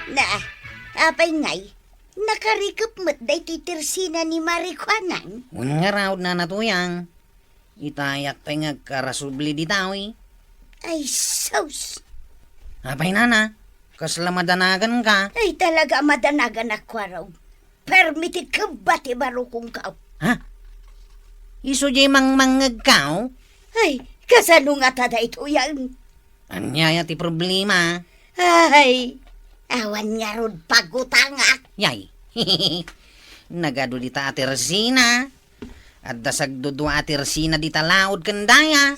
Na, apay ngay, nakarikap mo't day titirsina ni Marikwanan. Nga raw na natuyang. Itayak pa'y ngagkarasubli di tawi. Ay, sus. Apay nana, kasla madanagan ka. Ay, talaga madanagan ako raw. Permitted ka bati baro kong kao. Ha? Iso jay mangmangag kao? Ay, kasano nga tada ito yan? Anyaya ti problema. Ay, awan nga rod pagutangak. Yay. Nagado di ta atirsina. At dasag dudwa atirsina di ta laod kandaya.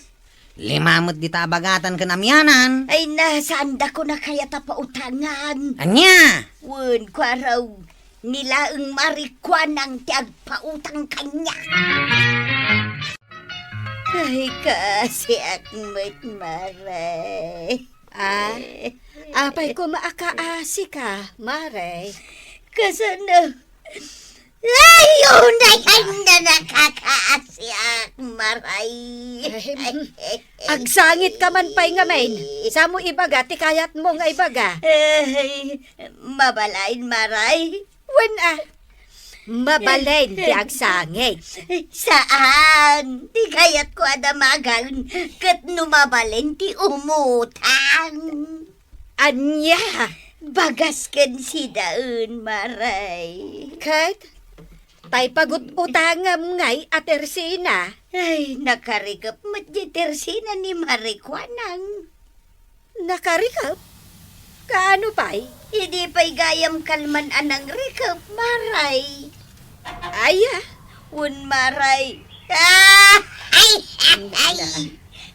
Limamot di ta abagatan kanamyanan. Ay, nasaan da ko na kaya tapautangan? Anya? Wen, kwa raw, nilaang Marikwanang tiagpautang kanya. Ay, kasi akmet maray. Apay ko maakaasi ka, Mare. Kasano? Ayun na yan na nakakaasi maray. Agsangit ka man pa'y nga main. Sa mo ibaga, tikayat mo nga ibaga. Ay, mabalain maray. Wen mabalain ti agsangit. Saan? Di kayat ko adamagan kat numabalin ti umutang. Anya, Bagas ken si daun maray. kat, tay pagut-utangam ngay atersina. Ay, nakarikap matjitersina ni Marikwanang. Nakarikap? Kaano pa'y? Hindi pa'y gayam kalman anang rikap, maray. Aya, Un maray. Ah! Ay!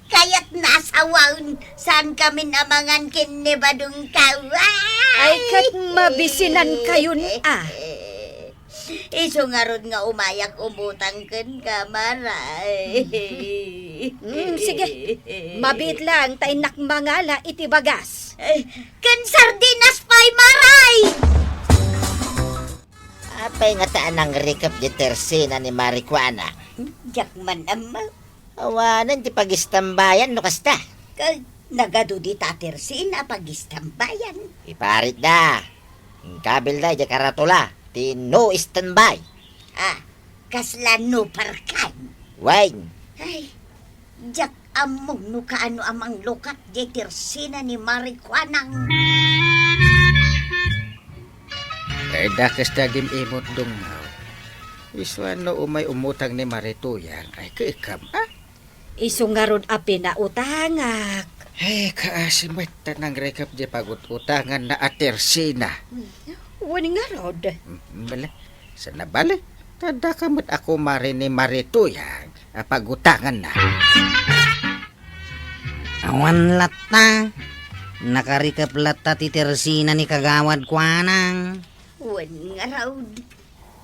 Kaya't nasawaun saan kami namangan kinibadong kawa. ay kat mabisinan kayon Iso nga ron nga umayak umutang ken ka, maray. Sige, mabit lang tay nakmangala iti bagas. Ken sardinas pa'y maray! Apay nga taan ang recap di tersina ni Marikwana. Jakman ama. Awanan ti pagistambayan no kasta. Kag nagado di tatersina pagistambayan. Iparit da. Ang kabil da di karatula. Ti no standby. Kasla no parkan. Wine. Ay, jak among no kaano amang lukat di tersina ni Marikwanang. Kay dakas dagim imot dong mau. Iswan no umay umutang ni Marituyang ay kaikam Iso nga ron api na utangak. Ay kaasimit tanang rekap di pagut-utangan na atersina. Wani nga rod. Bala, sa nabali. Tada kamot ako mari ni Marituyang pagutangan na. Awan lata. Nakarikap lata ti tersina ni kagawad kwanang. Wan nga raw.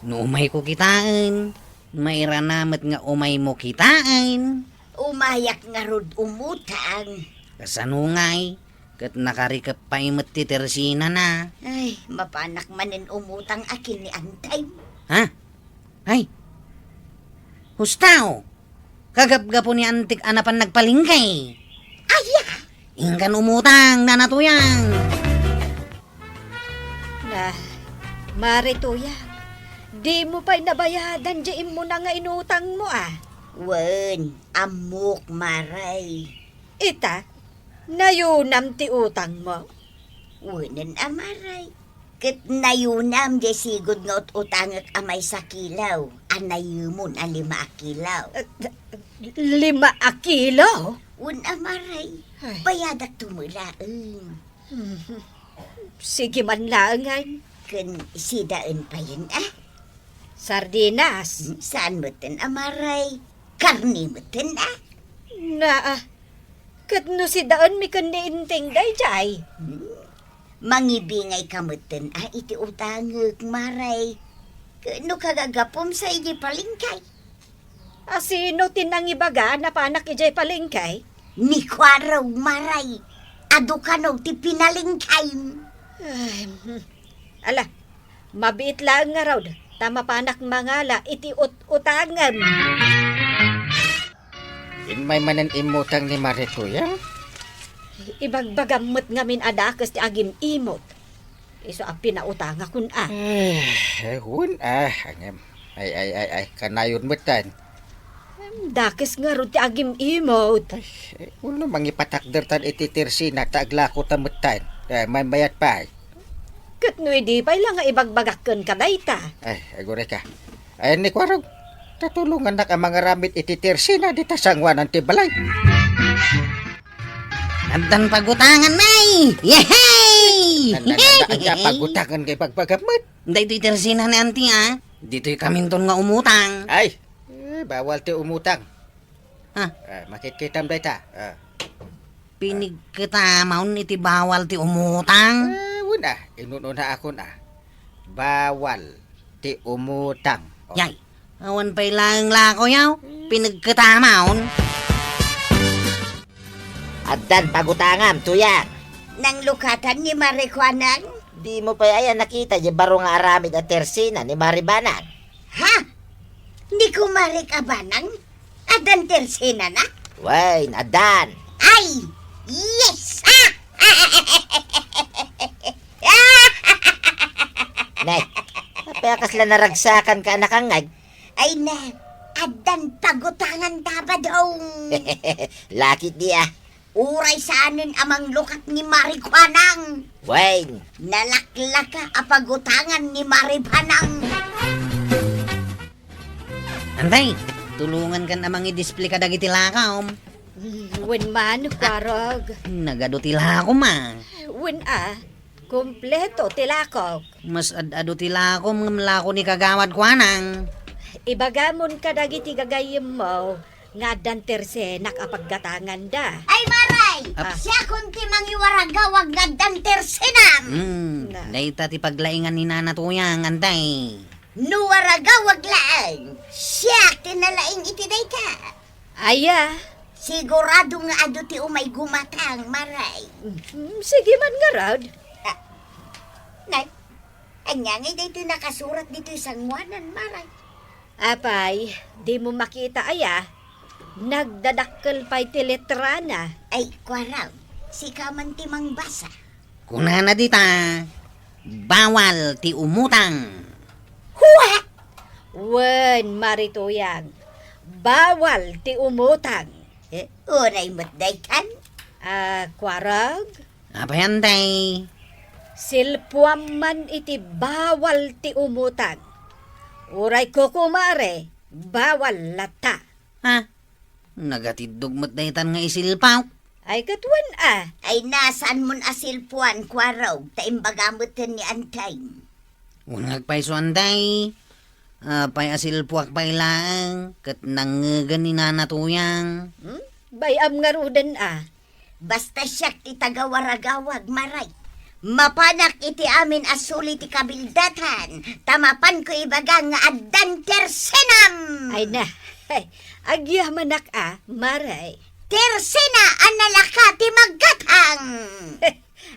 No umay ko kitain. Mairanamat nga umay mo kitain. Umayak nga rod umutang. Kasanungay. Kat nakarikap pa imot ti tersina na. Ay, mapanak manin umutang akin ni Antay. Ha? Ay. Hustaw. Kagapgapo ni antik anapan nagpalingkay. Aya! Ingkan umutang na natuyang. Na, Marituya, di mo pa'y nabayadan diyan mo na nga inutang mo Wan, amok maray. Ita, nayunam ti utang mo. Wanan amaray. Kat nayunam di sigod nga utangak amay sa kilaw. Anayumon a 5 kilaw. 5 kilo? Un amaray. Ay. Bayadak tumulaan. Sige man laangan. Kan sidaan pa yun Sardinas. Saan mo tin amaray? Karni mo tin Na, kat no si daan mi kan niinting day jay. Mangibingay ka mo tin iti utangak maray. Kano kagagapom sa iji palingkay? Asino tinangibaga na panak ijay palengkay? Ni kwaraw maray. Ado ka no ti pinalingkay. Ay, ala, mabiit lang nga raw. Tama panak mangala iti utangan. Inmay manan imutang ni Marituyang. Ibagbagamot ngamin adakas ti agim imot. Iso a pinautanga kun a. Hun angem. Ay, kanayon metan. Dakes nga ro ti agim imot. Uno mangipatakder tan iti tersina taglako ta metan. May mayat pa. Ket no di pay lang nga ibagbagakken ka dayta. Agore ka. Ay, ni Kwarog. Tatulungan na ka mga ramit iti tersina dita sangwanan ti balay. Andan pagutangan, nay! Yehey! Anya pagutangan kay pagpagamit. Dahito itersina ni auntie, ah. Dito'y kamington nga umutang. Ay, bawal ti umutang. Ha? Makitkitam dayta. Pinig kita, maun iti bawal ti umutang. Wala, inununa ako na. Bawal ti umutang. Yay, awan pa'y lang lako yaw. Pinig kita, maun. Addan pagutangam, tuyang. Nang lukatan ni Marikwanang? Di mo pa ayan nakita yung baro nga aramid at tersina ni Maribanang. Ha? Hindi ko marikabanang? Adan tersina na? Wain, Addan. Ay! Yes! Nay, napayakas lang naragsakan ka anak angag. Ay na, adan pagutangan tabadong. Lakit di ah. Uray sa anin amang lukat ni Marikwanang. Wain, Nalaklaka apagutangan ni Maribanang. Antay, tulungan ka namang i-display ka dagiti lakaw. Wen man, Kwarog. Nagado ti lakom, ah. Wen a, kompleto tilakok. Mas ad-ado ti lakom ngam lako ni kagawad kwanang. Ibagamon ka dagiti gagayem mo, nga dan tersenak apaggatangan da. Ay maray! Ah. Siya kunti mangiwaragawag na dantersinam. Na. Dahita ti paglaingan ni Nana Tuyang, antay. Nuwaragawag laang. Siya tinalaing iti dayta. Aya, Sigurado nga ado ti umay gumatang, maray. sige man nga rod. Nay, anya nga dito nakasurat dito isang wanan, maray. Apay, di mo makita aya, nagdadakkel pa'y ti letra na. Ay, kwaraw, si kaman ti mangbasa. Kunana dita, bawal ti umutang. Huwa! Wen, Marituyang, bawal ti umutang. Unay mo't daytan. Kwarag, Apay, antay. silpuam man iti bawal ti umutang. Uray ko kumare, bawal lata. Ha? Nagatidog mo't dahitan nga isilpaw. Ay katwan Ay nasaan mon asilpuan, kwaraw, taimbagamatan ni Antay. Unag pa'y so antay. Pa'y asilpuak pa'y lang. Kat nangagan ni Nana Tuyang. Bayam nga rudan Basta siyak ti tagawaragawag, maray. Mapanak iti amin asuli ti kabildatan. Tamapan ko ibaga nga addan tersenam. Ay na, agyah manak maray. Tersena analaka ti maggatang.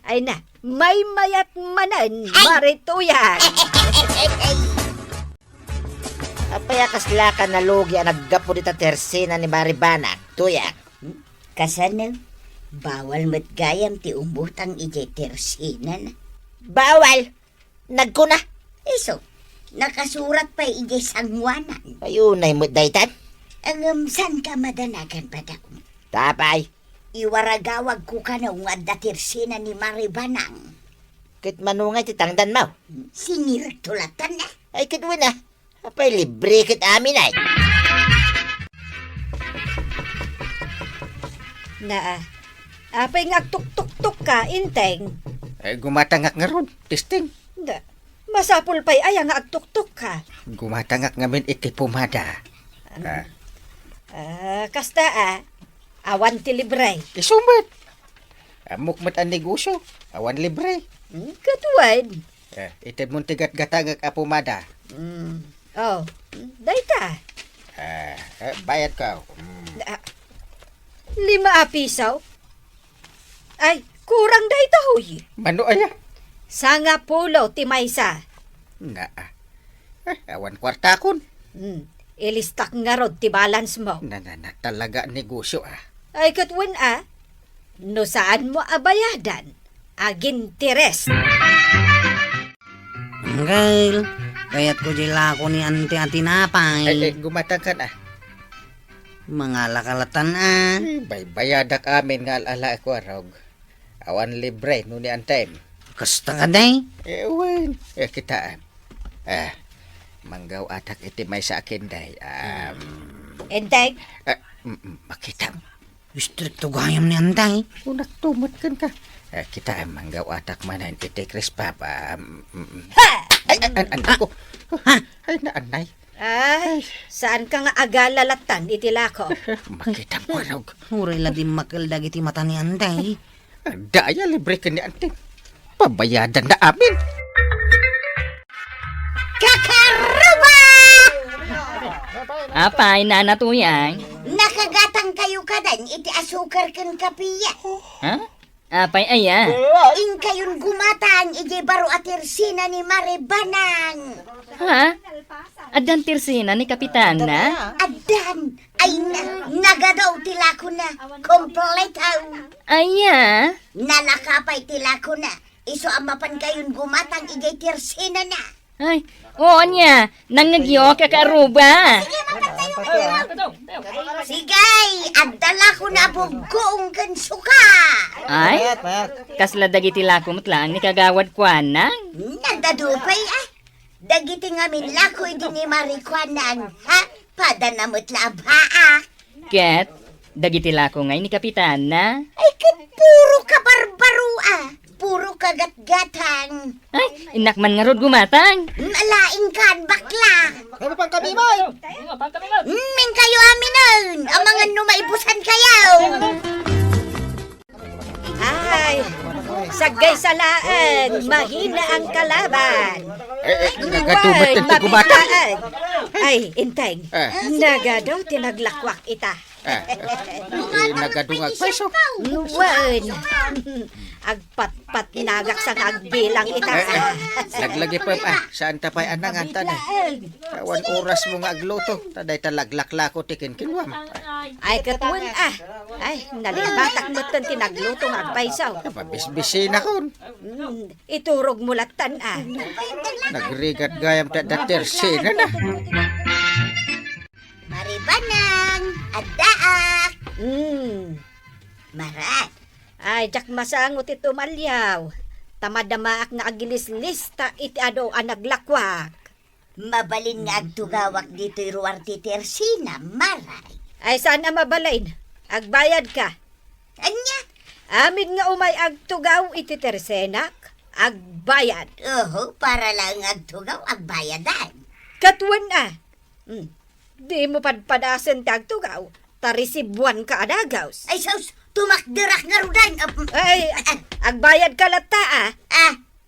Ay na, may mayat manan, Marituyang. apayakas laka na logi ang naggapo dita tersina ni Maribanang, tuyang. Kasano? Bawal matgayam ti umutang iti tersena na. Bawal! Nagkuna! Iso, nakasurat pa iti sangwanan. Ayunay mo daytan. Ang san ka madanagan pa daw? Tapay, Iwaragawag ko ka na nga tersena ni Maribanang. kit manungay ti tangdan mo. Sinirtulatan na. Ay kitwin na. Apay libre kit amin ay. Na, apay nga tuk-tuk-tuk ka, inteng. Ay, gumatangak nga ron, testing. Na, masapul pa'y aya nga agtuk-tuk ka. Gumatangak nga min iti pumada. Kasta awan ti libre. Isumat. Amok mat ang negosyo. Awan libre. Katuwan. Itid mong tigat-gatangak a pumada. Oh, dayta. Bayad ka. 5 piso? Ay, kurang dayta huy. Mano aya? Sanga pulo ti maysa. Na. Awan kwarta kon. Ilistak nga rod ti balance mo. Na talaga negosyo Ay katwan no saan mo abayadan? Agin tires. Uncle, kaya't ko jila ko ni ante at tinapay. Gumatang ka na. Mga lakalatan ah. Bayadak amin nga ala ko arog. Awan libre no ni antay. Kasta ka day? Ewan. Kitaan. Manggaw atak iti may sa akin day. Enteng, Makita mo. Stricto gayam ni antay. Unak tumot kan ka. Kita manggaw atak manan iti Krispa pa. Ay, anak ko. Ay, naanay. ay, saan ka nga agalalatan itila ko? Makita mo arog. Huray la di makaldag iti mata ni antay. Daya libre ka ni antay. Pabayadan na amin. Kakaruba! Apay na natuyang? Nakagatang kayo kadan, iti asukar kan kapiya. Ha? Apay aya? In kayon gumatang, iti baro atirsina ni Maribanang. Ha? Adan tirsina ni Kapitana? Adan, ay nagadaw tila ko na, kompletaw. Aya? Nalakapay tila ko na, iso amapan kayon gumatang, iti tirsina na. Ay, oo niya. Nangagyo ka karuba. Sigay, adala ko na buggoong kan suka. Ay, kasla dagiti lako lang ni kagawad kwanang. Nagdadupay dagiti ngamin lakoy din ni Marikwanang, ha? Padanamot labha Ket, dagiti lako ngay ni Kapitana. Ay, kat puro kabarbaro puro kagat-gatang. Ay, inakman nga rod gumatang. Malaing kan, bakla. Ano pang kami, boy? Ming kayo aminon, ang mga numaibusan kayo. Ay, sagay salaan, mahina ang kalaban. Nagatumat ng tigumata. mabitaan. Ay, Inteng, nagadaw tinaglakwak ita. Nagadungag peso. Nuwan. Agpat-pat nagak sa agbilang ita. Naglagi pa saan tapay anangan tanay. Awan oras mo nga agluto. Taday talaglaklako tikin kinwam. Ay, katuan Ay, nalibatak mo tan tinagluto ng agpaysaw. Mabisbisi na kon. Iturog mo latan Nagrigat gayam tersina na. Maribanang, adaak. Marat. Ay, jak masangot ito malyaw. Tamadamaak nga agilis-lista iti ado ang naglakwak. Mabalin nga agtugawak dito iruar ti Tersina, maray. Ay, saan ang mabalain? Agbayad ka. Anya? Amin nga umay agtugaw iti tersenak, agbayad. Oho, para lang agtugaw, agbayadan. Katuan Di mo padpadasan ti agtugaw, tarisibuan ka adagaws. Ay, sus, tumakdirak nga rudan. Ay, agbayad ka lata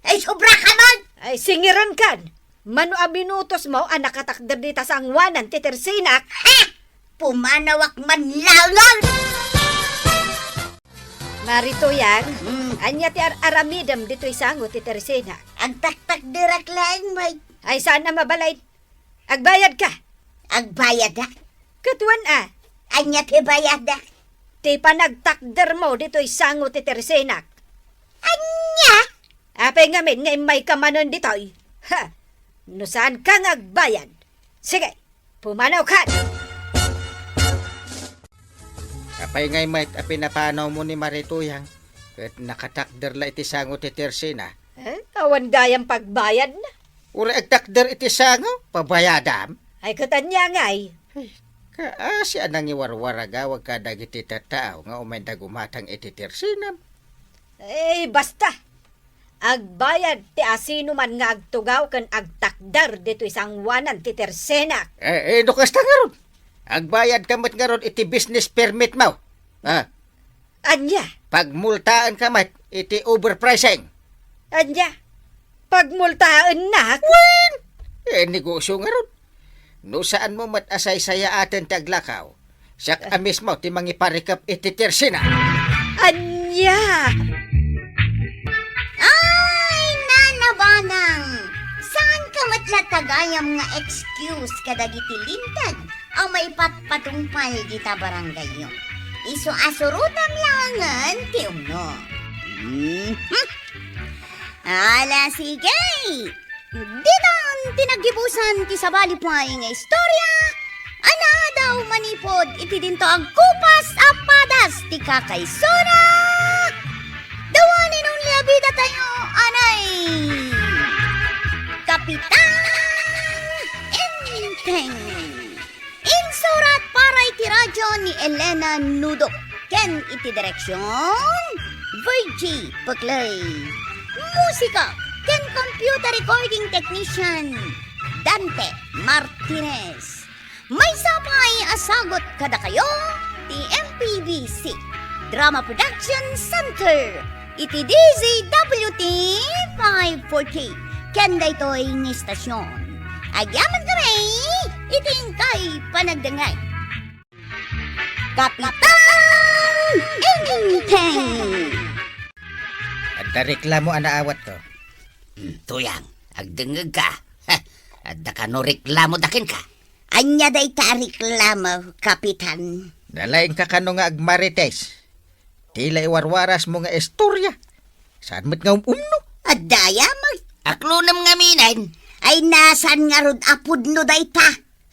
Ay, sobra ka man. Ay, singiran kan. Mano a minutos mo ang nakatakder dita sa angwanan ti tersenak. Ha! Pumanawak man lalong. Marito yan, anya ti aramidam dito isango ti tersenak. Agtaktakdirak lang, may Ay, saan na mabalay? Agbayad ka. agbayadak. Katuan Anya ti bayadak. ti panagtakder mo dito isango ti tersenak. Anya? Apay ngamin nga may kamanon dito. Ha! No saan ka ngagbayad? Sige, pumanaw ka! Apay ngay may pinapanaw mo ni Marituyang. Kat nakatakder la iti sango ti tersina. Awan gayang pagbayad na. Uri agtakder iti sango, pabayadam. Ay katanya ngay. Kaasi anang iwarwaraga wag ka dagiti tatao nga umay dagumatang iti tersinam. Basta. Agbayad ti asino man nga agtugaw kan agtakdar dito isang wanan ti tersenak. No kasta nga ron. Agbayad kamot nga ron iti business permit mo. Anya? Pagmultaan kamat iti overpricing. Anya? Pagmultaan na? Negosyo nga ron. No saan mo matasay saya atin taglakaw. Sak amis mo ti mangiparikap iti tersina. Anya? Ay, nanabanang. Saan ka matlatagayam nga excuse kadagiti lintag ang may patpatumpal kita barangay nyo? Iso asurutam langan ti umno. Ala, sige. Ditan tinagibusan ti sabali puay nga istorya, ana daw manipod iti dinto ang kupas apadas ti kakaysona. Dawanin ang labida tayo, anay! Kapitan Enteng. Insurat para iti radyo ni Elena Nudo. Ken iti direksyon, Virgie Paklay. Musika, ken computer recording technician, Dante Martinez. May sapay asagot kada kayo, ti MPBC Drama Production Center. Iti DZWT 540. Ken daytoy ng istasyon. Agyaman kami, itingkay panagdangay. Kapitan Enteng. At reklamo ana awat ko. Tuyang, agdengeg ka. At da ka no reklamo dakin ka. Anya day ta reklamo, Kapitan. Nalaing ka kano nga agmarites. Tila iwarwaras mo nga istorya. Saan mo't nga umno? Adaya mo. Aklunam nga minan. Ay nasan nga rod apod no day ta.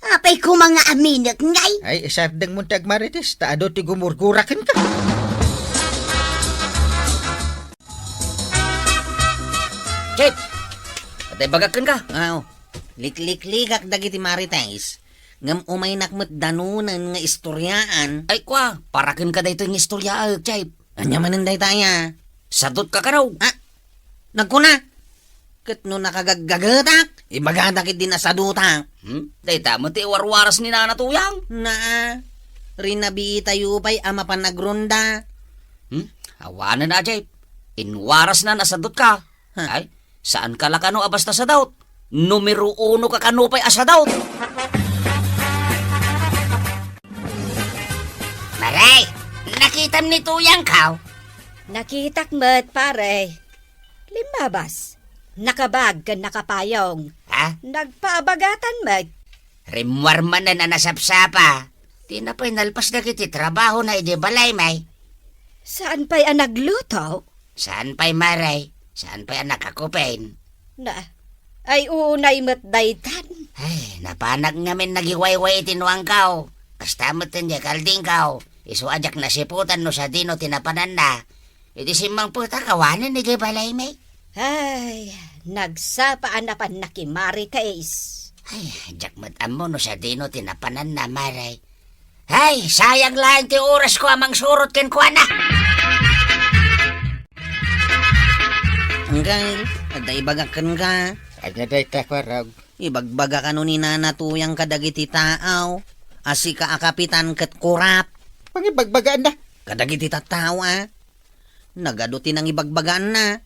Apay ko mga aminak ngay. Ay, isardang mo tagmarites. Taado ti gumurgurakan ka. Chip, patay bagakan ka. Aw, liklik-likak dagiti marites. Ngam umay nakmet danunan nga istoryaan. Ay kwa, parakin ka dayto yung istorya, Chip. Anya manen daytaya. Sadot ka karaw. Nagkuna. Ket no nakagagatak, ibagadak din na sadutak. Dayta mo ti warwaras ni Nana Tuyang. Na, rinabi tayo pa'y ama pa nagronda. Awanan na, Chip. Inwaras na nasadot ka. Ay, saan ka lakano abasta sa daut? Numero 1 ka kanupay asa daut. Maray, nakitam ni Tuyang ka. Nakitak met, pare. Limabas. Nakabag kan nakapayong. Ha? Nagpaabagatan met. Rimwarman na nasapsapa. Di na pa'y nalpas na kiti trabaho na idibalay, may. Saan pa'y ang nagluto? Saan pa'y maray? Saan pa'y nakakupain? Na, ay unay met daytan. Ay, napanag ngamin nagiwayway itinuang kao. Kastamot tinja kalding kao. Isu ajak na siputan no sa dino tinapanan na. Iti simang puta kawanan ni gibalay, may. Ay, nagsapaan na pan nakimari tais. Ay, jakmat amo no sa dino tinapanan na, maray. Ay, sayang lang ti oras ko amang surot ken kuana. Hanggang, ada ibagakan ka. Anya day ta kwarag. Ibagbaga ka no ni nanatuyang kadagiti taaw. Asi ka akapitan ket kurap. Pangibagbagaan na. Kadagiti tataw Nagaduti ng ibagbagaan na.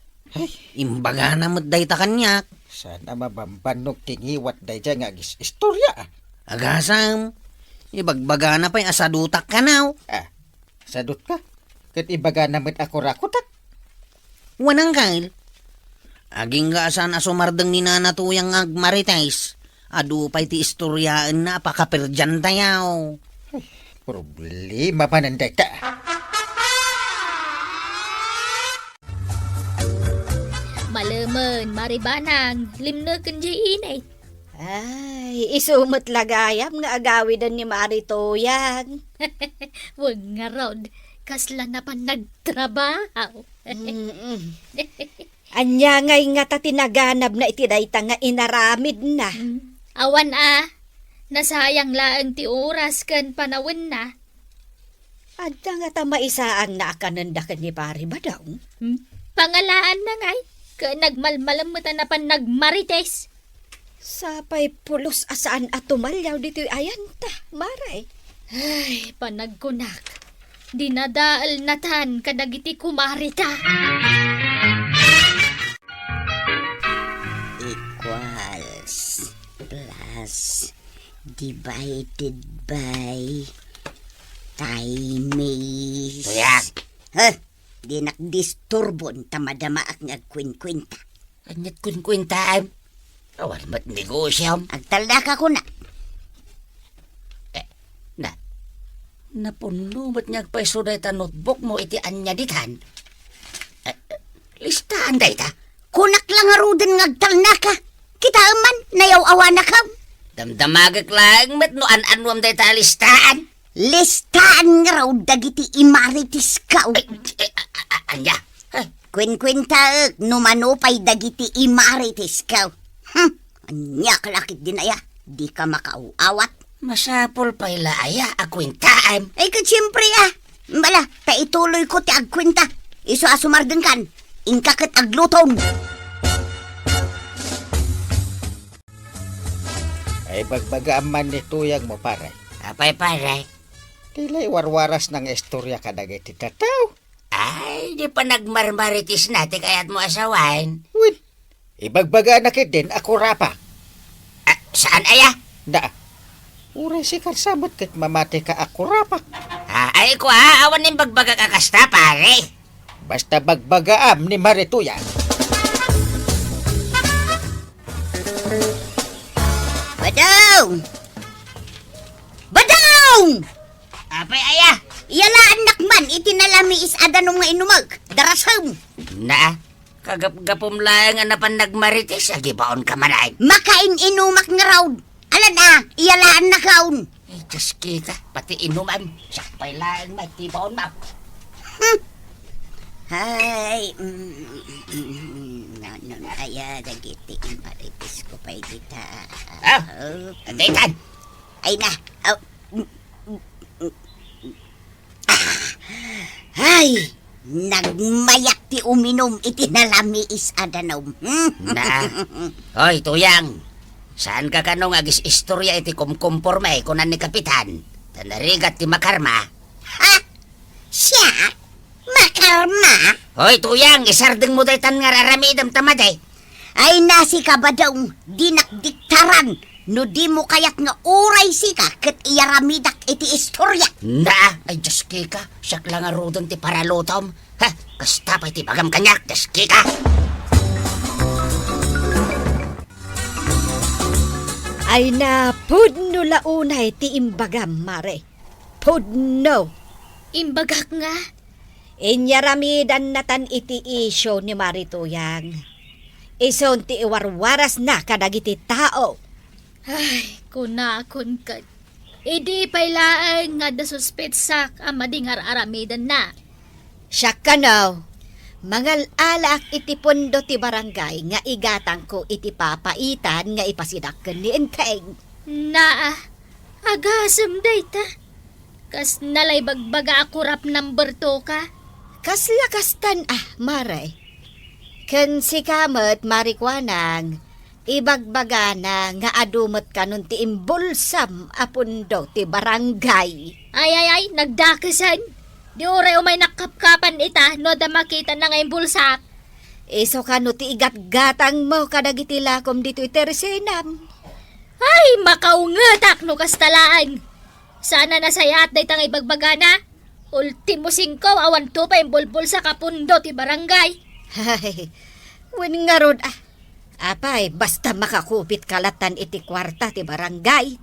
Imbaga na mo't day ta kanyak. Sana mabambanog tingiwat day dyan nga istorya. Agasam, ibagbaga na pa'y asadutak ka now. Sadot ka. Kat ibaga naman ako rakutak. Wanang kail. Aging gaasan asumardeng ni nanatuyang agmarites. Adu pa'y ti istoryaan na pakaperdyan tayaw. Problema pa nanday ta. Malaman, maribanang, limnakan di inay. Ay, isumot lagayam nga agawidan ni Maritoyang. Wag nga rod, kasla na pa nagtrabaho. Anya ngay nga ta tinaganab na iti dayta nga inaramid na. Awan nasayang laang ti oras kan panawin na. Adda nga ta maisaang na akananda ka ni pari ba daw? Pangalaan na ngay, ka nagmalmalamutan na pan nagmarites. Sapay pulos asaan at tumalyaw dito'y ayan ta, maray. Ay, panagkunak. Dinadaal natan kadagiti kumarita. Equals plus divided by times. Tuyang. Di nakdisturbon tamadama ak ngagkwinkwinta. Kanyat kun-kwintaan. Awan mat negosyam. Agtalda ko na. Napuno mat niya paiso day ta notebook mo iti anya ditan. Listaan day ta. Kunak lang aruden ngagtalna ka. Kita man, nayaw-awa na ka. Damdamagak lang met no an-anwam day ta listaan. Listaan nga raw dagiti imaritis ka. Anya. Kwin-kwinta, numanupay dagiti imaritis ka. Anya kalakit din aya, di ka makauawat. Masapol pa aya ako intaan. Ay ka siyempre Bala, taituloy ko ti agkwinta. Iso asumardeng kan, ingkakit aglutom. Ay bagbagaan man ni tuyang mo paray. Apay pare. Tila'y warwaras ng istorya ka dagiti tataw. Ay, di pa nagmarmaritis natin kaya't mo asawain. Wait, ibagbagaan na kit din ako rapa. Saan aya? Da, uray si karsamot kat mamati ka ako rapa. Ay ko awan ng bagbaga kakasta pare. Basta bagbagaam ni Marituya. Badong! Badong! Apay aya? Iyala anak man, itinalami is adanong nga inumag. Darasam! Na, kagap-gapom lang nga napan nagmaritis, agibaon ka man ay. Makain inumak nga raw. Alan iyalaan na kaun. Ay, Diyos kita, pati inuman. Sakpay lang, matibaon ma. Hay, aya dagiti imaritis ko pa'y dita. Katitan. Ay na, Ay, nagmayak ti uminom itinalami is adanom. Na, hoy, tuyang. Saan ka kanong agis istorya iti kumkumporme kunan ni Kapitan? Tanarigat ti makarma. Ha? Siya? Makarma? Hoy, tuyang, isardeng mo daytan nga raramidam tamade. Ay nasi ka ba daw dinakdiktaran no di mo kayak nga uray sika ket iyaramidak iti istorya. Na, ay Diyos kika, siyak lang nga rodon ti paralutom. Ha, kasta pa iti bagam kanyak, Diyos kika. Ay na pudno launay ti imbagam, mare. Pudno. Imbagak nga. Inyaramidan natan iti isyo ni Marituyang. Ison ti iwarwaras na kadagiti tao. Ay, kunakon ka. Idi pailaan nga da suspetsak ang madingar aramidan na. Siya kanaw, mangal alak iti pondo ti barangay nga igatang ko iti papaitan nga ipasidakken ni Enteng. Na, agasam dayta. Kas nalay bagbaga ako rap number 2 ka. Kaslakastan maray. Ken si kamet marikwanang, ibagbaga na nga adumot kanon ti imbulsam apundo ti barangay. Ay, nagdakasan. Di ore umay nakapkapan ita no da makita na ngayon bulsak. Iso kano ti igat-gatang mo kadagiti lakom dito itersenam. Ay, makaungatak no kastalaan. Sana nasayat day tang ibagbaga na. Ultimo 5 awan to pa imbulbul sa kapundo ti barangay. Ay, win nga rod Apay, basta makakupit kalatan iti kwarta ti barangay.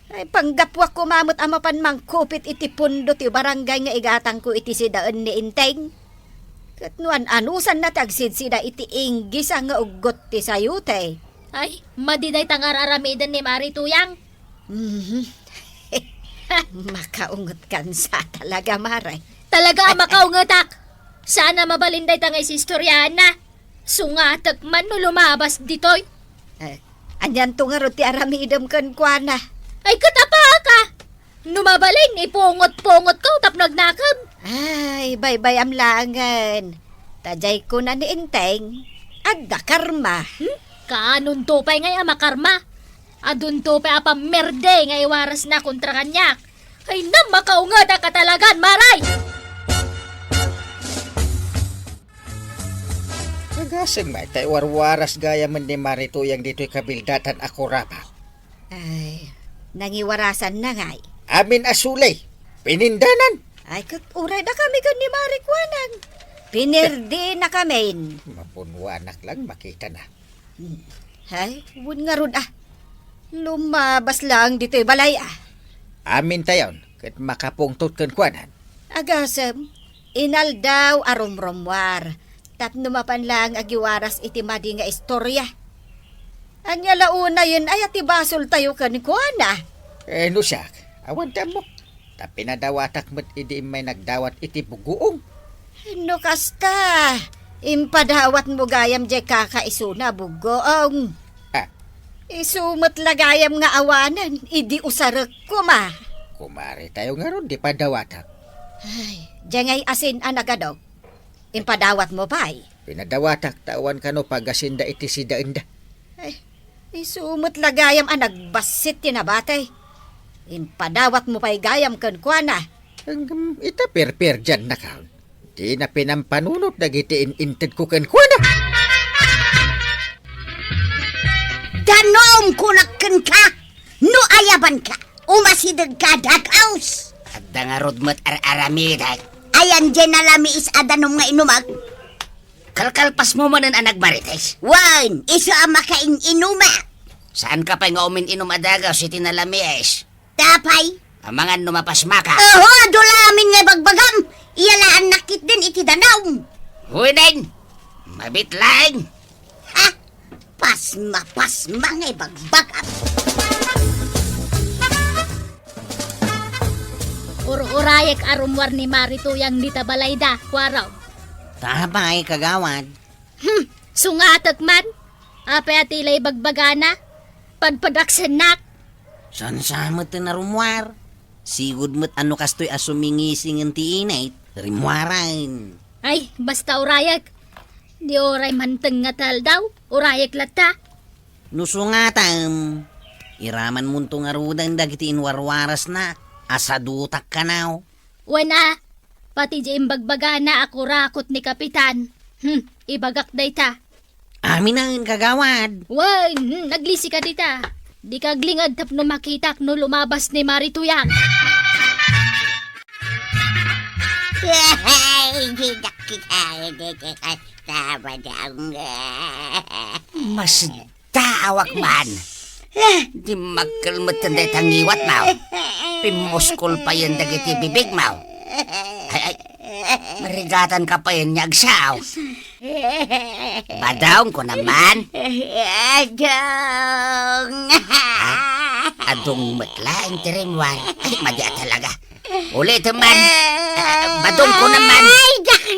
Ay panggapwa kumamot amapan mangkupit iti pundo ti barangay nga igatang ko iti sidaan ni Inteng. Katnuan anusan na tagsid sida iti inggis ang nga ugot ti sayute. Ay, madiday tangar aramidan ni Marituyang. Makaungot kansa talaga, Maray. Talaga makaungatak. Sana mabalinday tangay si istoryahan na. Sungatak man no lumabas ditoy. Anyan to nga ro ti aramidam kan kuana. Ay katapa ka. Numabalin, ipungot-pungot ko tap nagnakam. Ay, baybay amlangan. Tajay ko na ni Inteng. Adda karma. Kanon to pa'y ngay makarma. Adun to pa'y merde ngay waras na kontra kanyak. Ay na makaungada ka talagan, Maray! Magasing may tay warwaras gaya man ni Marituyang dito'y kabildatan ako rapa. Ay, nangiwarasan na ngay. Amin asulay, pinindanan. Ay, uray na kami kan ni Marikwanang. Pinirdi na kami. Mapunwanak lang makita na. Ay, wun nga rod Lumabas lang dito'y balay Amin tayon, kat makapungtot kan kuanan. Agasem, inal daw arumromwar. Tapno mapan lang agiwaras iti madi nga istorya. Anya launa yun ay ati basol tayo ka ni kuana. No siya, awan mo. Tapi nadawatak mo't idi may nagdawat iti buguong. No kasta. Impadawat mo gayam jay kakaisuna bugoong. Ah. Isumot lagayam nga awanan, idi usarek ko ma. Kumari tayo nga ron, di pa dawatak. Ay, jangay asin anagado. Impadawat mo ba'y? Pinadawatak tawan ka no pagasinda iti sidaenda. Ay, isumot lagayam anagbasit tinabatay. Impadawat mo pa'y gayam kan kuana. Hanggang itaperper dyan na kaon. Di na pinampanunot dagiti inintid ko kan kuana. Danom kunakken ka! No ayaban ka! Umasidag ka dagaws! At nga rod mo't aramidag. Ayan dyan na lamiis adanom nga inumag. Kalkalpas mo man ang nagmarites. Wan! Iso ang makaing inuma! Saan ka pa nga umin-inom adagaw si tinalamies? Tapay! Amangan numapas maka. Oho! Dulamin nga bagbagam! Iyalaan nakit din iti danaw! Huy din! Mabitlaing! Ha? Pasma nga bagbagam! Urayek arumwar ni Marito yang ditabalayda, kwaraw. Tabay, kagawad. Sungatag man. Apay atilay bagbagana. Padpadaksan nak. San samot na rumwar? Sigud mo't ano kastoy asumingising ang tiinay, rimwaran. Ay, basta urayek. Di oray manteng nga tal daw. Urayek lata. Nusungatam, iraman munto nga rudan dagiti inwarwaras na, asadutak ka now. Wana, pati di imbagbagana ako rakot ni Kapitan. Ibagak day ta. Amin ang kagawad. Wan, naglisi ka dita. Di ka glingad tapno makitak no lumabas ni Marituyang. Mas daawak man. Di magkalmat ang tangiwat mo. Pimuskol pa yan dagiti bibig mo. Ay, marigatan ka pa yan nyagsaw. Badaong ko naman. Adong! Adong matlaing tirimwan. Ay, madya talaga. Ulit man. Badong ko naman. Ay,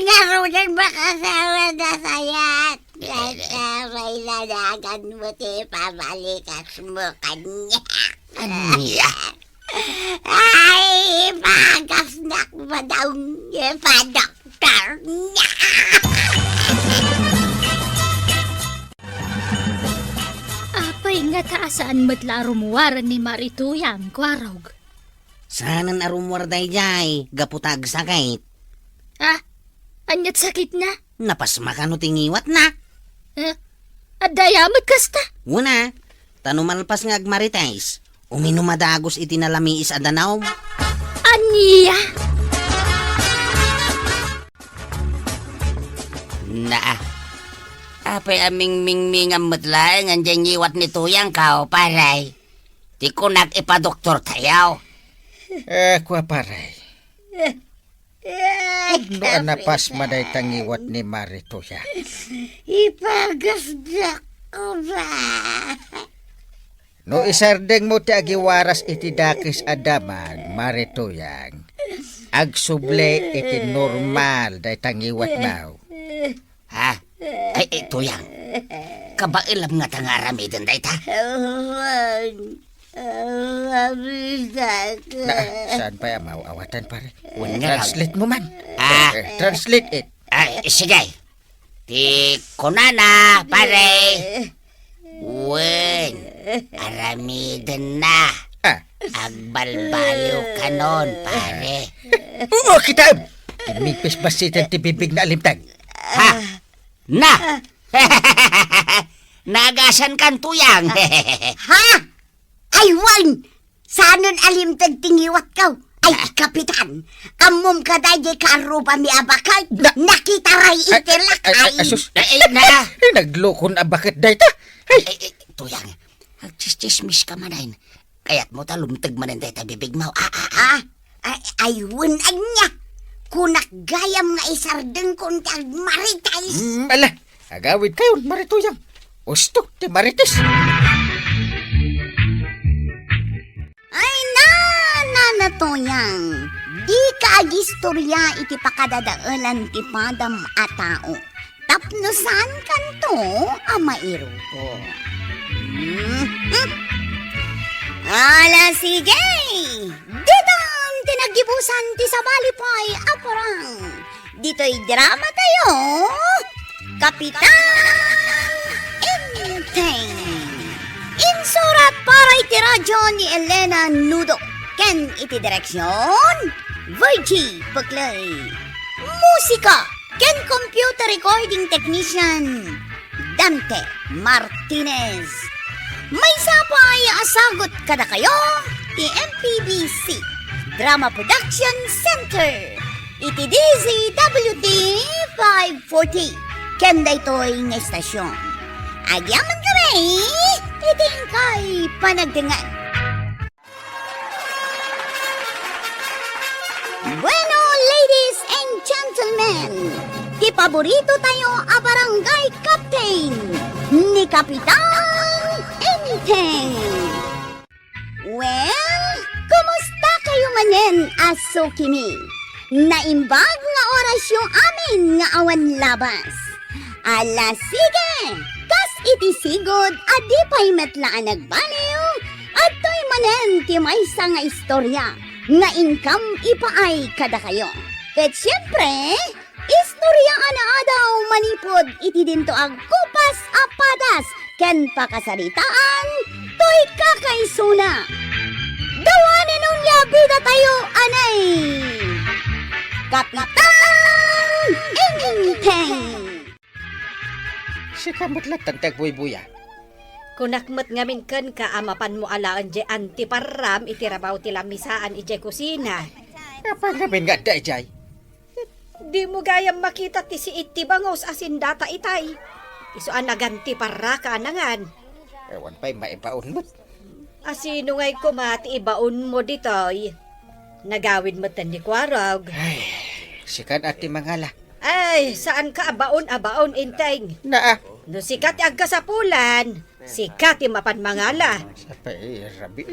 narunan makasawa na sayat. Kasaway lalagan mo ti pabalikas mo kanya. Aniya. Ay, pagasnak mo daw pa-doktor niya. Apay nga taasaan matla rumuwaran ni Marituyang, kwarog. Sanan arumwar day jay, gaputag sakit. Ah, anyat sakit na? Napasma ka no tingiwat na. Adayamat kasta. Una, tanumalpas nga agmaritais, uminumadagos itinalamiis adanaw. Aniya? Na. Apay aming mingmingam matlaing ang iwat ni Tuyang kao, paray. Di ko nag-ipadoktor tayaw. Kwa paray. No anapas maday tangiwat ni Marituya. Ipagasnak ko ba? No isardeng mo ti agiwaras iti dakis adaman, Marituyang. Agsuble iti normal day tangiwat now. Ha? Ay, Tuyang. Kabailam nga tangaramidan day ta. Saan pa yung mauawatan pare? Wan nga raw. Translate mo man. Ah. Translate it. Ay, sige. Ti kunana, pare. Wen, aramidan na. Ah. Agbalbaliw ka nun, pare. Oo, kita. Timipis basitan ti bibig na alimtag. Ha? Na! Nagasan kan Tuyang. Ha? Ay, wan! Sanon alimtag tingiwat ka? Ay, kapitan! Amom ka dahi karuba mi abakay! Nakita ray itilakay! Asus! Na! Ay, naglukon abakit dahi ta! Ay! Tuyang, agchismis ka manayin. Kaya't mo talumtag manin tayo bibig mo. Ay, wan anya! Kunak gayam nga isardeng kong maritay! Ala! Agawid kayo, Marituyang! Usto, ti Marites. Ay na toyang. Di ka agistorya iti pakadadaalan ti padam a tao. Tapnosan kanto a mairuko. Ala sige! Ditang tinagibusan ti sabalipay aparang. Dito'y drama tayo. Kapitan Inteng. Insurat para iti radyo ni Elena Nudo. Ken iti direksyon Virgie Paglay. Musika ken computer recording technician Dante Martinez. May sapay asagot kada kayo ti MPBC Drama Production Center. Iti DZWD 540. Ken daytoy nga estasyon. Agyaman kami, iting kay panagdangan. Bueno, ladies and gentlemen, di paborito tayo a barangay captain ni Kapitan Inteng. Well, kumusta kayo manen, aso kimi? Naimbag nga orasyon amin nga awan labas. Ala sige, kas iti sigod adi pa'y metlaan nagbaliw at to'y manen ti maysa nga istorya nga income ipaay kada kayo. Ket syempre, istorya ana adaw manipod iti dinto ag kupas apadas ken pakasaritaan to'y kakaisuna. Dawanin nung yabida tayo anay. Kapitan Inteng. Si kamatlat tantag buy-buya. Kunakmet ngamin ken ka amapan mo alaan je antiparam iti rabaw ti lamisaan ije kusina. Apa namin nga da, Jay? Di mo gayam makita ti si iti bangos asin data itay. Isuan naganti para ka anangan. Ewan pa'y maibaon mo. Asino ngay kumati ibaon mo ditoy. Nagawin mo tan di kwarog. Ay, sikan at mangala. Ay, saan ka abaon Inteng? Naa. No sikat ag kasapulan, sikat mapan mangala. Sa pa'y rabi.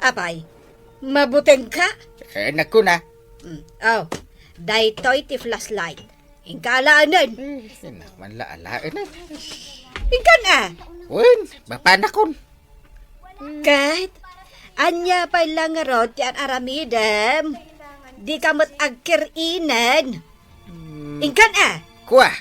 Apay, mabuteng ka? Naku na. Oh, daytoy ti flashlight. Ingkalaanan. Naman laalaan na. Ingkan ah. Wen, bapanakon. Kahit, anya pa lang rod yan aramidem. Di ka mo't agkirinan. Ingkan ah. Kuha.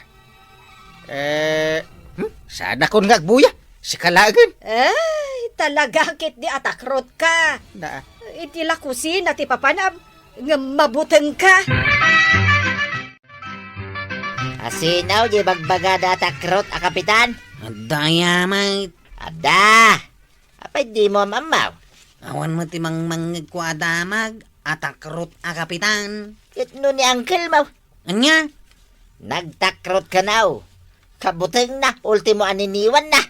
Sana kon nga agbuya. Si kalagan. Ay, talaga kit di atakrot ka. Naa. Itila kusina ti papanam. Nga mabuteng ka. Asinaw, di bagbagada takrot a kapitan. Daya, mate. Ada. Apay di mo mamaw. Awan mo ti mangmangig ko adamag, atakrot a kapitan. Itno ni uncle mo. Anya? Nagtakrot ka now. Kabuteng na, ultimo aniniwan na.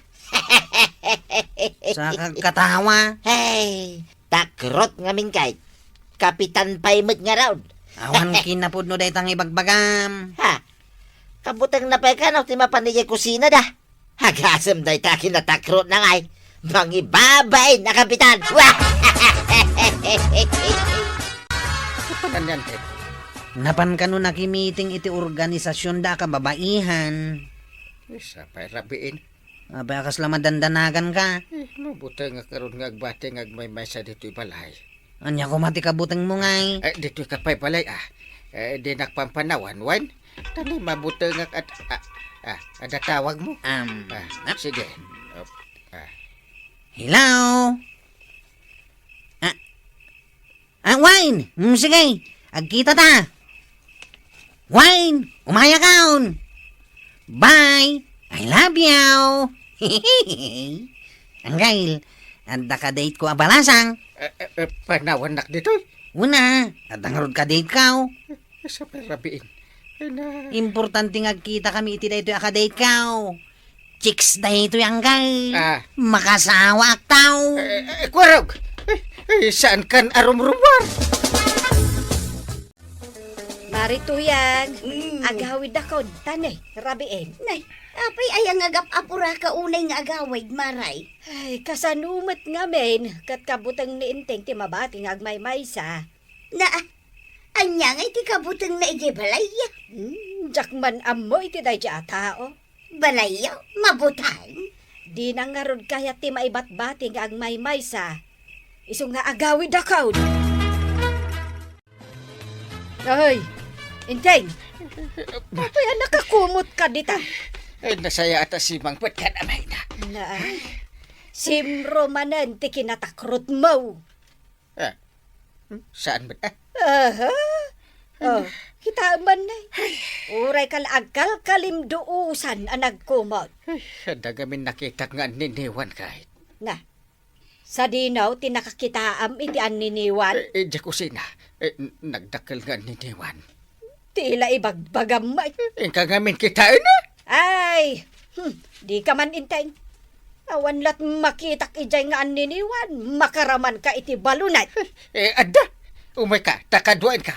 Sa katawa. Hey, takrot ngamin kay. Kapitan paimot nga raw. Awan kinapod no daytang ibagbagam. Ha? Kabuteng na pa ka no, ti mapanigay kusina da. Hagasam day ta kinatakrot na ngay. Mangibabay na kapitan. Kapanan yan, Ted. Napan ka no nakimiting iti organisasyon da kababaihan. Sa pa'y rabiin. Abay akas lama dandanagan ka. Mabuta nga karon nga agbate nga agmay-may sa dito'y balay. Anya ko mati kabutang mo ngay. Dito'y kapay balay di nakpampanawan, wan. Tani mabuta nga ada tawag mo. Sige. Hello? Wine! Sige, agkita ta. Wine, umaya kaon. Bye! I love you! Anggail, anda ka date ko abalasang. Panawan nak dito'y. Una, adang rod ka date ka. Sa pa'y rabiin. Importante nga kita kami iti dayto akadate ka. Chicks dayto yang kay. Makasawa ak tao. Kwarog! Saan kan arum-rumar? Mari tuyang. Mm. Agawid ako, tanay, rabiin. Nay, apay ayang agap-apura ka unay nga agawid, maray. Ay, kasanumat nga men, kat kabutang ni Inteng ti mabati nga agmay-maysa. Na, anya nga iti kabutang na iti balaya. Jakman amoy ti day a tao. Balaya, mabutang. Di na nga rod kaya ti maibat-bati nga agmay-maysa. Iso nga agawid ako. Ay, Inteng, papaya nakakumot ka dita. Ay, nasaya ata si Mangpet ka namay na. Na, simro manan ti kinatakrot mo. Saan ba? Aha. Oh, kita man na. Uray kal agkal kalimduusan ang nagkumot. Dagamin nakita nga niniwan kahit. Na, sa dinaw tinakakitaam iti aniniwan. Di kusina. Nagdakal nga niniwan. Tila ibagbagamay. Kagamin kita na. Ay, di ka man inteng. Awan lat makitak ijay nga aniniwan. Makaraman ka iti balunay. Ada. Umay ka. Takaduan ka.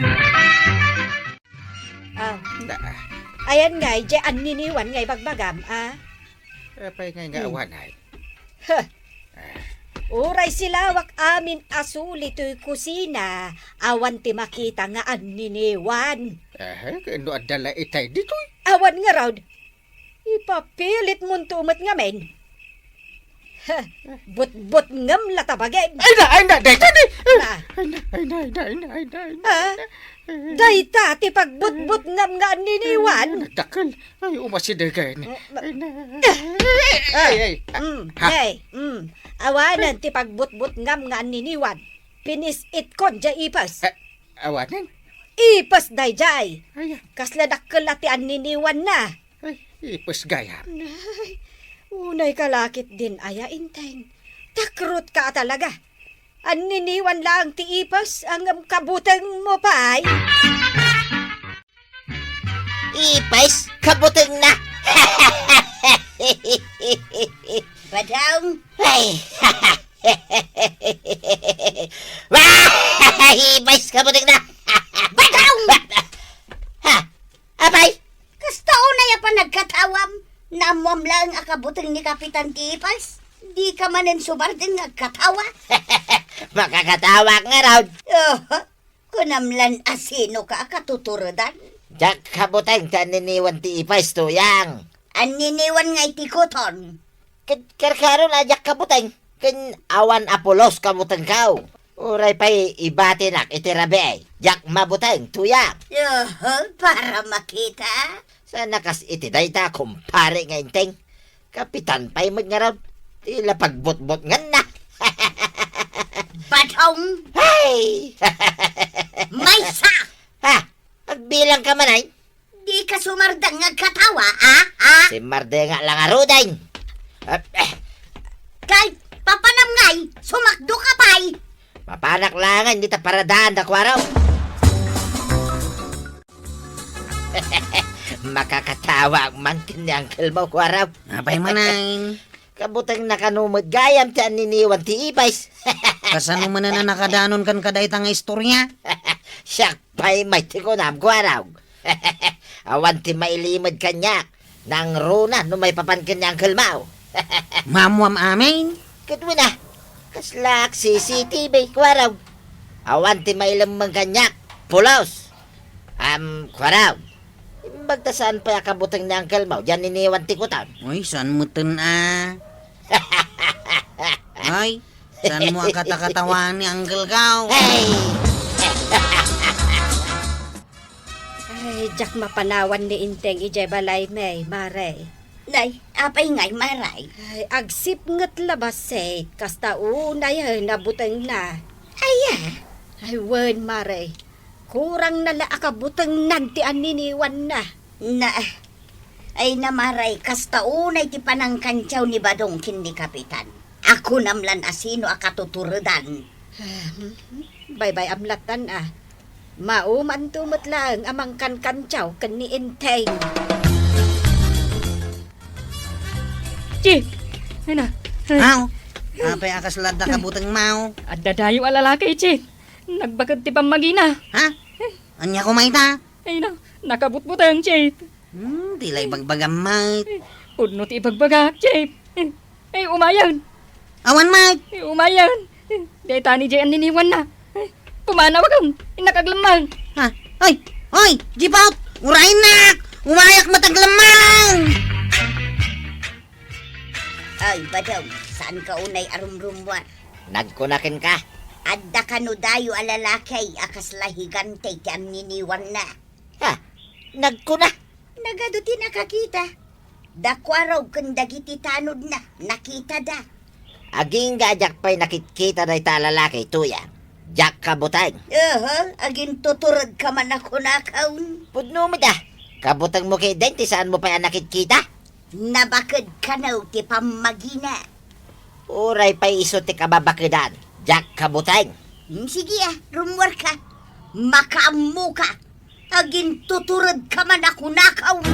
Ayan nga, ijay aniniwan nga ibagbagam, Apay nga awanay. Uray silawak amin asuli to'y kusina. Awan ti makita nga aniniwan. Kano adala itay dito? Awan nga raw. Ipapilit mong tumat nga men. But-but ngam latabagin. Ay na, dayta ni! Na, dayta ti pagbut-but ngam nga aniniwan. Nagdakal. Ay, umasidagan. Awanan ti pagbut-but ngam nga aniniwan. Pinis it kon dya ipas. Awanan? Ipas dayjay. Ay, Kasla dakkel ti aniniwan na. ipos gaya. Unay kalakit din aya inteng. Takrot ka talaga. Aniniwan lang ti ipas ang kabutang mo pa ay. Ipais, kabutang na. Badang, Ay. Ipais, kabutang na. badang! Ha? Abay? Kasta unay pa nagkatawam. Namuam lang akabutang ni Kapitan Tipas. Di ka manin subar din nagkatawa. Makakatawa nga raw. Kunamlan asino ka katuturudan. Jak kabutang taniniwan ti ipais tuyang. Aniniwan nga itikuton. Karkaron ajak kabutang. Ken awan apolos kabutang kao. Uray pa'y ibatinak itirabe. Jak mabutang tuyang. Para makita. Sana kas iti dayta kumpare nga inteng. Kapitan pa'y magnaraw. Tila pagbot-bot nga na. Badong, Hey! maysa! Ha? Agbilang ka man ay? Di ka sumardang nagkatawa, Si Marde nga lang arudeng. Kay, papanam ngay, sumakdo ka pa'y. Mapanak langan, di ta paradaan da kwaraw. Makakatawa ang mantin ni Uncle mo kwaraw. Apay manay. Kabutang nakanumod gayam ti aniniwan ti ipais. Kasano man na nakadanon kan kadayta nga istorya? Siyak pa'y may tikunam kwaraw. Awan ti mailimod kanyak. Nang runa no may papankin ni Uncle Mau. Mamuam amin. Kadwa na. Kaslak CCTV kwaraw. Awan ti mailimang kanyak. Pulos. Kwaraw. Bagtasaan pa kabutang ni Uncle Mau. Diyan iniwan ti kutan. Uy, saan mo Ay, saan mo ang katakatawan ni Uncle Kao? Hey! Ay, jak mapanawan ni inteng ijay balay may, mare. Nay, apay ngay maray. Ay, agsip ngat labas eh. Kasta unay ay nabutang na. Ay, wen mare. Kurang nala akabutang nanti aniniwan na. Na, ay namaray, kasta unay ti panangkantyaw ni Badong kindi Kapitan. Ako namlan asino akatuturudan. Bye-bye amlatan Mauman tumot lang amang kankantyaw kan ni inteng. Chi! Ay na. Aw, apay akas lada kabutang mau. Adda dayo alalaki, Chi. Nagbagad ti pamagina. Ha? Anya ko maita? Ay na, nakabutbutang, Chip. Dilay bagbagamay. Udno ti ibagbaga, Chip. Ay, umayan. Awan, Mike. Ay, umayan. Di tani J.N. niniwan na. Ay, pumanaw kang, inakaglamang. Ha? Ay! Ay! Jeep out! Urahin na! Umayak mataglamang! Ay, badaw, saan ka unay arumrumwar? Nagkunakin ka. Adda ka no dayo alalakay, akas lahigante ti amniniwan na. Ha? Nagkuna. Nagado ti nakakita. Dakwaraw kung dagiti tanod na, nakita da. Aging gajak pa'y nakitkita na italalaki, tuya. Jak kabutang. Agin tuturad ka man ako nakaun. Pudno mo da. Kabutang mo kay Dente, saan mo pa yan nakitkita? Nabakad ka na ti pamagina. Uray pa'y iso ti kababakidan. Jak kabutang. Sige rumwar ka. Makaamu ka. Agin tuturad ka man ako nakaun.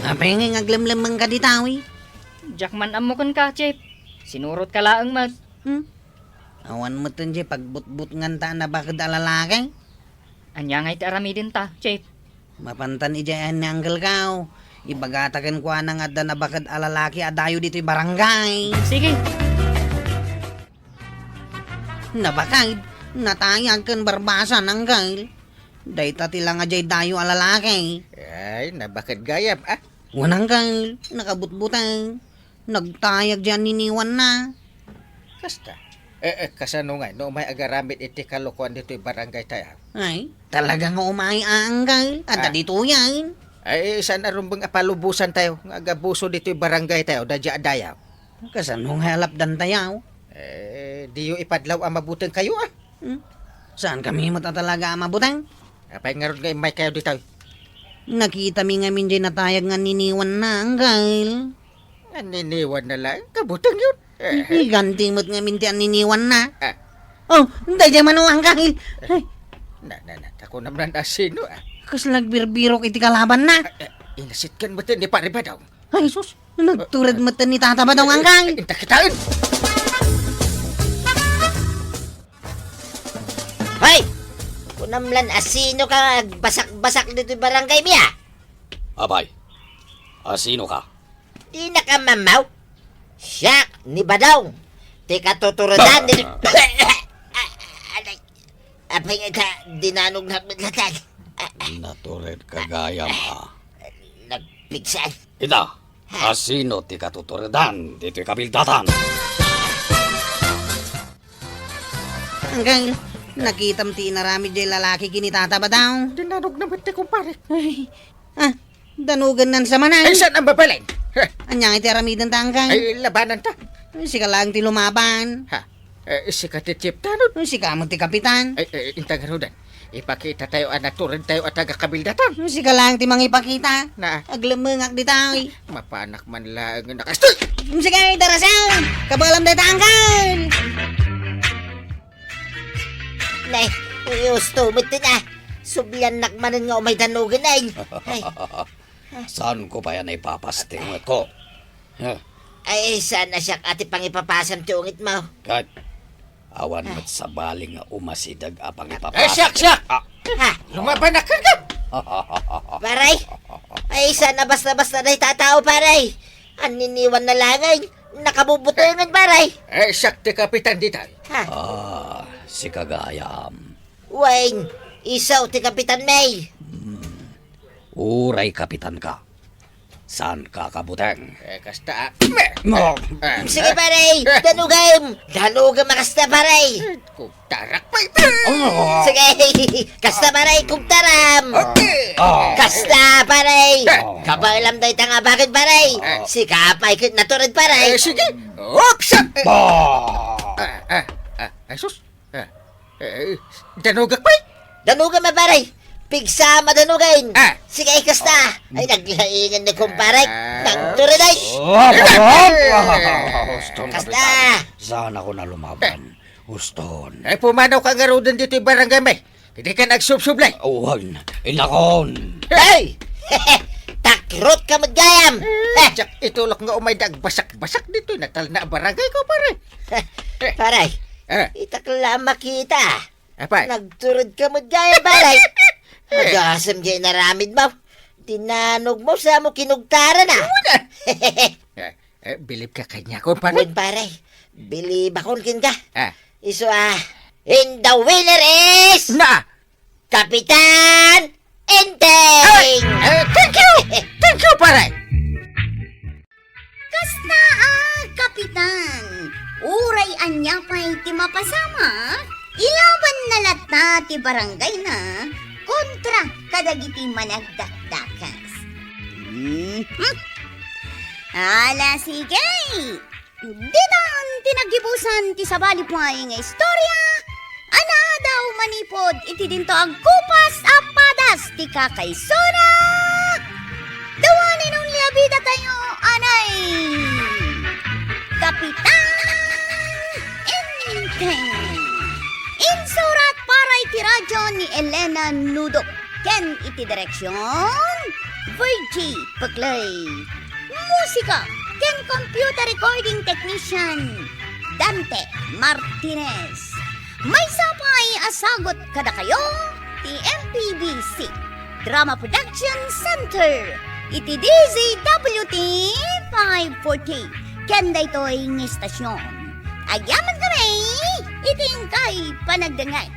Apay nga ngaglamlamang ka ditawi. Jackman amukan ka, Chip. Sinurot ka laang mag. Awan mo tun, Jeep, pagbutbut nganta na bakit alalakay. Anya nga iti aramidin ta, Chip. Mapantan ijayan ni Uncle Kao. Ibagatakan ko anang adda na bakit alalaki adayo dito'y barangay. Sige. Nabakay, natayag kan barbasan, Uncle. Dahita tila nga jay dayo alalaki. Ay, nabakad gayam, ah. Wanang Uncle, nakabutbutang. Nagtayag dyan niniwan na. Kasta. Kasano nga, no may agaramit iti kalokohan dito'y barangay tayo. Ay, talagang umay Uncle. Adda dito yan. Ay, saan arumbang apalubusan tayo? Nga agabuso dito'y barangay tayo, dadya adayaw. Kasanong halap dan tayaw. Di yung ipadlaw ang mabutang kayo, ah. Saan kami matatalaga mabutang? Apay nga ron nga may kayo dito. Nakita mi nga min dyan natayag nga niniwan na, Uncle. Niniwan na lang, kabutang yun. Higanting mo't nga min tiyan niniwan na. Ah. Oh, dahil man o, Uncle. Ay, Ako naman na sino, ah. kaslagbirabirok iti kalaban na. Inasitkan mo din ni pare ba daw? Ay, sus, nagturad mo ni tata ba daw, Uncle? Intakitaan! Hoy! Kunamlan asino ka basak-basak dito barangay miya? Abay, asino ka? Di na ka mamaw. Siyak, ni Badaw. Di ka tuturadan. Apay nga ka, dinanog na maglatan. Natured kagayam ha. Nagpiksan. Ida, asino ti katuturedan dito'y kabildatan? Uncle, nakitam ti narami di lalaki kini tata ba daw? Dinanog naman ti kumpare. Ay, danugan nan sa manay. Ay, saan ang babalay? Anyang iti aramidan ta, Uncle. Ay, labanan ta. Si ka lang ti lumaban. Ha? Si katitip tanod. Si ka mo ti kapitan. Ay, intagarudan. Ipakita tayo, naturin tayo at taga-kabildatan. Si ka lang ti mangipakita. Na, Aglamangak di tayo. mapanak man lang nakastoy! Sige, darasal! Kabalam da ta, Uncle! Nay, gusto mo ito na. Subyan nakmanin nga umay danugan ay. Saan ko pa yan ipapastingot ko? Ay, sana siya ati pang ipapasam tiungit mo. Kat, awan mo't sa baling nga umasidag apang Ay, ipapasok. siyak! Ha? Lumaban na ka ka! Paray? Ay, sana basta-basta na itatao, paray. Aniniwan na langay. Nakabubutingan, paray. Ay, siyak ti kapitan dito. Ha? Si Kagayam. Wayne, isaw ti Kapitan May. Uray kapitan ka. Saan ka kabuteng? Kasta, Sige, paray. Danugam. Danugam makasta, paray. kung tarak pa ito. Sige, kasta, paray, kugtaram. Kasta, paray. Kabalam dahi tanga bakit, paray. Si kapay kit naturid, paray. Sige, oops! Ay, sus. Danugak pa Danugam, paray. Pigsama danugain. Sige, kasta. Ay, naglaingan ni kumparay. Nagturid, ay. Huston, Kasta. kapitan. Saan ako na lumaban? Huston. Ay, pumanaw ka nga roon dito yung barangay may. Hindi ka nagsubsublay. Uwan, inakon. Hey! Takrot ka magayam. Tsak, itulok nga umay basak-basak dito. Natal na barangay ko, pare. Paray, itakla makita. Apay. Nagturod ka mo gaya balay. Magasam gaya naramid mo. Tinanog mo sa mo kinugtara na. Bilib ka kanya ko, pare. Wen pare, bilibakon kin ka. Ah. Iso and the winner is Na! Kapitan Enteng! Thank you, pare! Kasta kapitan. Uray anya pa'y ti mapasama. Ilaban na lata ti barangay na kontra kadagiti managdakdakas. Ala sige. Ditan tinagibusan ti sabali pa'y nga istorya. Ana daw manipod iti dinto ang kupas apadas ti kakaysona. Dawanin nung labida tayo, anay! Kapitan Enteng! Insurat para iti radyo ni Elena Nudok. Ken iti direksyon, Virgie Paclay. Musika, ken computer recording technician, Dante Martinez. May sapay asagot kada kayo, ti MPBC Drama Production Center. Iti DZWT 540. Ken daytoy ng istasyon. Ayaman kami, iting kay panagdangay.